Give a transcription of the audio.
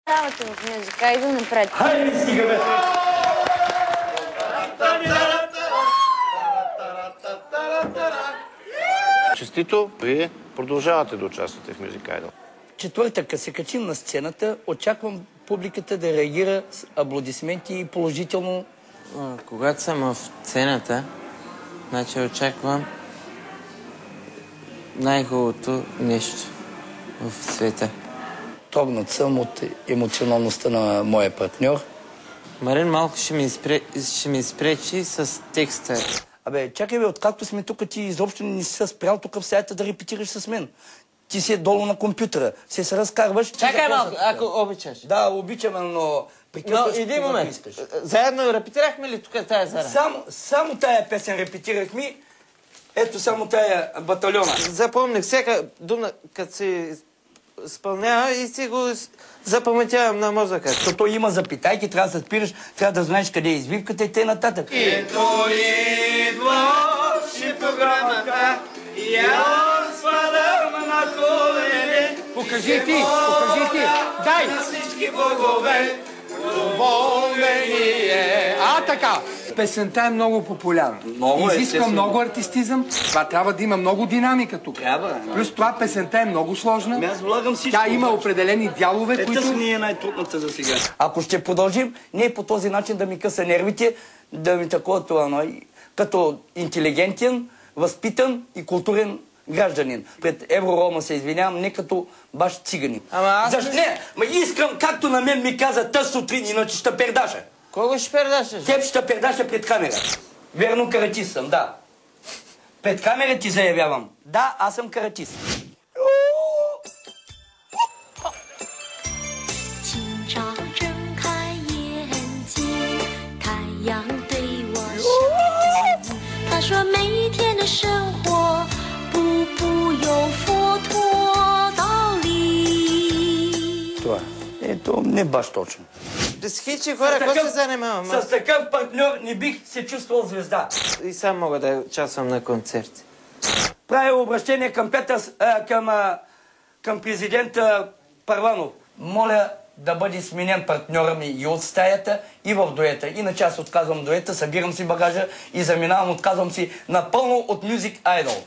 Работа в мюзика, иду напред. Хайде, стига, бе! Честито, вие продължавате да участвате в Music Idol. Четвъртък, като се качим на сцената, очаквам публиката да реагира с аплодисменти и положително. Когато съм в сцената, значи очаквам най-хубавото нещо в света. Трогнат съм от емоционалността на моя партньор. Марин малко ще ми изпречи с текста. Абе, чакай бе, откакто сме тук, ти изобщо не си се спрял тук в стаята да репетираш с мен. Ти си долу на компютъра, се разкарваш. Чакай малко, ако обичаш. Да, обичаме, но прекъсваш, един момент. искаш. Заедно репетирахме ли тук тази зара? Само тая песен репетирахме. Ето само тая батальона. Запомних всяка дума, като се изпълнява и си го запаметявам на мозъка. Защото има запитайки, трябва да се спираш, трябва да знаеш къде е извивката и т.н. Ето идваше програмата, я спадам на колене. Покажи ти, дай! На всички богове, Така. Песента е много популярна. Изисква много артистизъм. Това трябва да има много динамика тук. Плюс това песента е много сложна. Аз влагам всичко. Тя има определени дялове, които... Ето ни е най-трудната за сега. Ако ще продължим, не е по този начин да ми къса нервите, да ми такова това, като интелигентен, възпитан и културен гражданин. Пред Евророма се извинявам, не като баш циганин. Защо не? Искам, както на мен ми каза тъс сутрин, иначе ще пердаша. Кого ще пердашаш? Теб ще пердаша пред камера. Верно, каратист съм, да. Пред камера ти заявявам. Да, аз съм каратист. Това. Ето, не баш точно. Безхичи хора, какво се занимавам? С такъв партньор не бих се чувствал звезда. И сам мога да участвам на концерти. Правя обращение към президента Първанов. Моля да бъде сменен партньора ми и от стаята, и в дуета. Иначе аз отказвам дуета, събирам си багажа и заминавам, отказвам си напълно от Music Idol.